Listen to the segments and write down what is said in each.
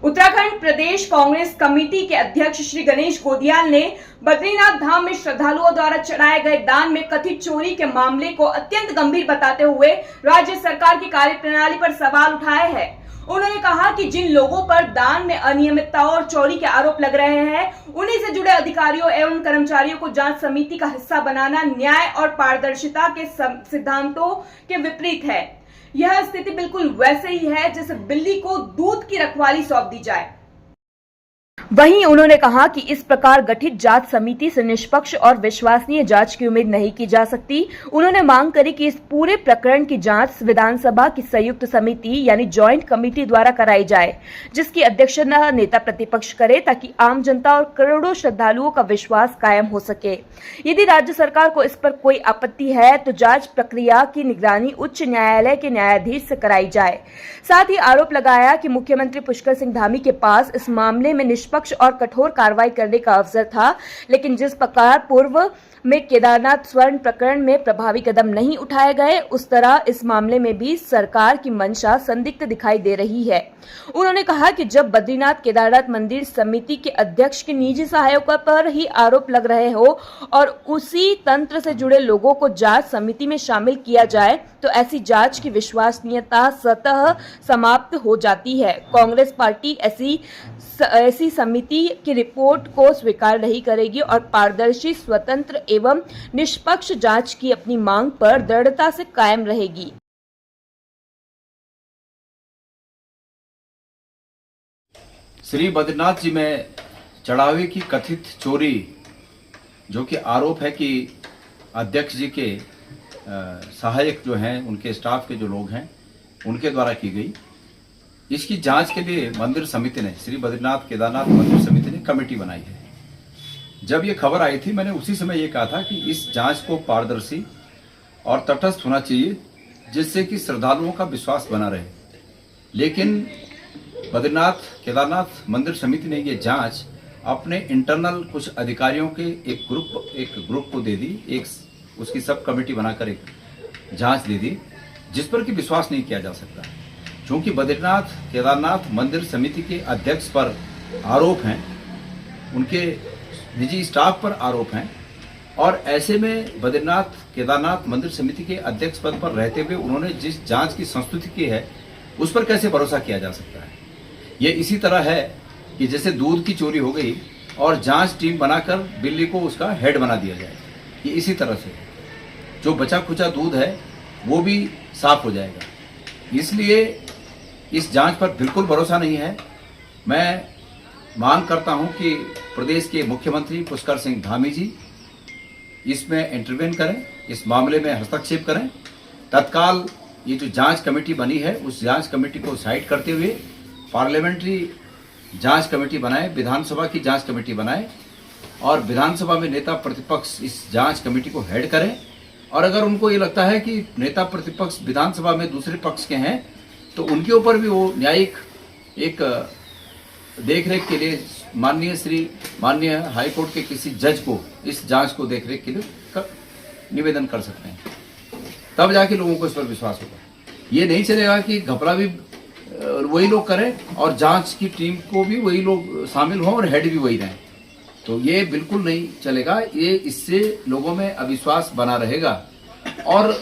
उत्तराखंड प्रदेश Congress committee के अध्यक्ष श्री गणेश गोदियाल ने बद्रीनाथ धाम में श्रद्धालुओं द्वारा चढ़ाए गए दान में कथित चोरी के मामले को अत्यंत गंभीर बताते हुए राज्य सरकार की कार्यप्रणाली पर सवाल उठाए हैं। उन्होंने कहा कि जिन लोगों पर दान में अनियमितता और चोरी के आरोप लग रहे हैं, उन्हीं से जुड़े अधिकारियों एवं कर्मचारियों को जांच समिति का हिस्सा बनाना न्याय और पारदर्शिता के सिद्धांतों के विपरीत है। यह स्थिति बिल्कुल वैसे ही है जैसे बिल्ली को दूध की रखवाली सौंप दी जाए। वहीं उन्होंने कहा कि इस प्रकार गठित जांच समिति से निष्पक्ष और विश्वसनीय जांच की उम्मीद नहीं की जा सकती। उन्होंने मांग करी कि इस पूरे प्रकरण की जांच विधानसभा की संयुक्त समिति यानी ज्वाइंट कमेटी द्वारा कराई जाए, जिसकी अध्यक्षता नेता प्रतिपक्ष करे ताकि आम जनता और करोड़ों श्रद्धालुओं का विश्वास कायम हो सके। यदि राज्य सरकार को इस पर कोई आपत्ति है तो जांच प्रक्रिया की निगरानी उच्च न्यायालय के न्यायाधीश से कराई जाए। साथ ही आरोप लगाया कि मुख्यमंत्री पुष्कर सिंह धामी के पास इस मामले में निष्पक्ष और कठोर कार्रवाई करने का अवसर था, लेकिन जिस प्रकार पूर्व में केदारनाथ स्वर्ण प्रकरण में प्रभावी कदम नहीं उठाए गए, उस तरह इस मामले में भी सरकार की मंशा संदिग्ध दिखाई दे रही है। उन्होंने कहा कि जब बद्रीनाथ केदारनाथ मंदिर समिति के अध्यक्ष के निजी सहायकों पर ही आरोप लग रहे हो और उसी तंत्र से जुड़े लोगों को जांच समिति में शामिल किया जाए तो ऐसी जांच की विश्वसनीयता स्वतः समाप्त हो जाती है। कांग्रेस पार्टी ऐसी समिति की रिपोर्ट को स्वीकार नहीं करेगी और पारदर्शी, स्वतंत्र एवं निष्पक्ष जांच की अपनी मांग पर दृढ़ता से कायम रहेगी। श्री बद्रीनाथ जी में चढ़ावे की कथित चोरी, जो कि आरोप है कि अध्यक्ष जी के सहायक जो हैं, उनके स्टाफ के जो लोग हैं, उनके द्वारा की गई, इसकी जांच के लिए मंदिर समिति ने, श्री बद्रीनाथ केदारनाथ मंदिर समिति ने कमेटी बनाई है। जब ये खबर आई थी, मैंने उसी समय ये कहा था कि इस जांच को पारदर्शी और तटस्थ होना चाहिए, जिससे कि श्रद्धालुओं का विश्वास बना रहे। लेकिन बद्रीनाथ केदारनाथ मंदिर समिति ने ये जांच अपने इंटरनल कुछ अधिकारियों के एक ग्रुप को दे दी, उसकी सब कमेटी बनाकर एक जांच दे दी, जिस पर कि विश्वास नहीं किया जा सकता। क्योंकि बद्रीनाथ केदारनाथ मंदिर समिति के अध्यक्ष पर आरोप हैं, उनके निजी स्टाफ पर आरोप हैं, और ऐसे में बद्रीनाथ केदारनाथ मंदिर समिति के अध्यक्ष पद पर रहते हुए उन्होंने जिस जांच की संस्तुति की है, उस पर कैसे भरोसा किया जा सकता है। ये इसी तरह है कि जैसे दूध की चोरी हो गई और जांच टीम बनाकर बिल्ली को उसका हेड बना दिया जाए। ये इसी तरह से जो बचा खुचा दूध है वो भी साफ हो जाएगा। इसलिए इस जांच पर बिल्कुल भरोसा नहीं है। मैं मांग करता हूं कि प्रदेश के मुख्यमंत्री पुष्कर सिंह धामी जी इसमें इंटरवेन करें, इस मामले में हस्तक्षेप करें। तत्काल ये जो जांच कमेटी बनी है, उस जांच कमेटी को साइड करते हुए पार्लियामेंट्री जांच कमेटी बनाए, विधानसभा की जांच कमेटी बनाए, और विधानसभा में नेता प्रतिपक्ष इस जांच कमेटी को हेड करें। और अगर उनको ये लगता है कि नेता प्रतिपक्ष विधानसभा में दूसरे पक्ष के हैं, तो उनके ऊपर भी वो न्यायिक एक देखरेख के लिए माननीय हाईकोर्ट के किसी जज को इस जांच को देखरेख के लिए निवेदन कर सकते हैं। तब जाके लोगों को इस पर विश्वास होगा। ये नहीं चलेगा कि घपला भी वही लोग करें और जांच की टीम को भी वही लोग शामिल हों और हेड भी वही रहें। तो ये बिल्कुल नहीं चलेगा। ये इससे लोगों में अविश्वास बना रहेगा। और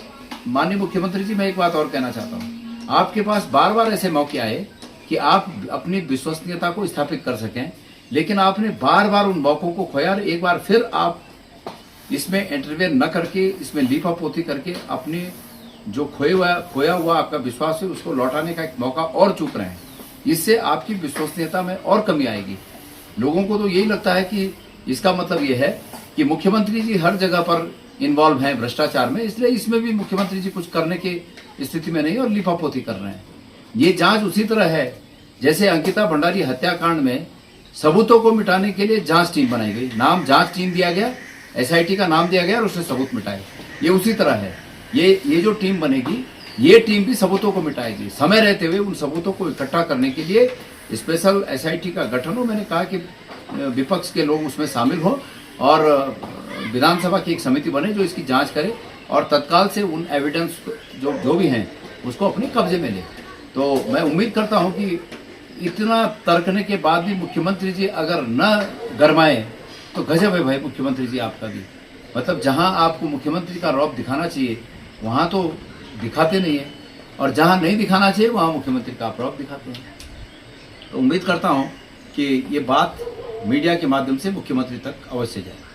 माननीय मुख्यमंत्री जी, मैं एक बात और कहना चाहता हूँ, आपके पास बार बार ऐसे मौके आए कि आप अपनी विश्वसनीयता को स्थापित कर सकें, लेकिन आपने बार बार उन मौकों को खोया। और एक बार फिर आप इसमें इंटरवेन न करके, इसमें लीपापोती करके अपने जो खोया हुआ आपका विश्वास है, उसको लौटाने का एक मौका और चूक रहे हैं। इससे आपकी विश्वसनीयता में और कमी आएगी। लोगों को तो यही लगता है कि इसका मतलब ये है कि मुख्यमंत्री जी हर जगह पर इन्वॉल्व हैं भ्रष्टाचार में, इसलिए इसमें भी मुख्यमंत्री जी कुछ करने की स्थिति में नहीं और लिपापोती कर रहे हैं। ये जांच उसी तरह है जैसे अंकिता भंडारी हत्याकांड में सबूतों को मिटाने के लिए जांच टीम बनाई गई, नाम जांच टीम दिया गया, SIT का नाम दिया गया और उसने सबूत मिटाए। ये उसी तरह है। ये जो टीम बनेगी, ये टीम भी सबूतों को मिटाएगी। समय रहते हुए उन सबूतों को इकट्ठा करने के लिए स्पेशल SIT का गठन हो। मैंने कहा कि विपक्ष के लोग उसमें शामिल हो और विधानसभा की एक समिति बने जो इसकी जांच करे और तत्काल से उन एविडेंस जो भी हैं उसको अपने कब्जे में ले। तो मैं उम्मीद करता हूं कि इतना तर्कने के बाद भी मुख्यमंत्री जी अगर न गरमाए तो गजब है भाई मुख्यमंत्री जी आपका भी। मतलब जहां आपको मुख्यमंत्री का रौब दिखाना चाहिए वहां तो दिखाते नहीं है, और जहां नहीं दिखाना चाहिए वहां मुख्यमंत्री का आप रौब दिखाते हैं। तो उम्मीद करता हूं कि ये बात मीडिया के माध्यम से मुख्यमंत्री तक अवश्य जाए।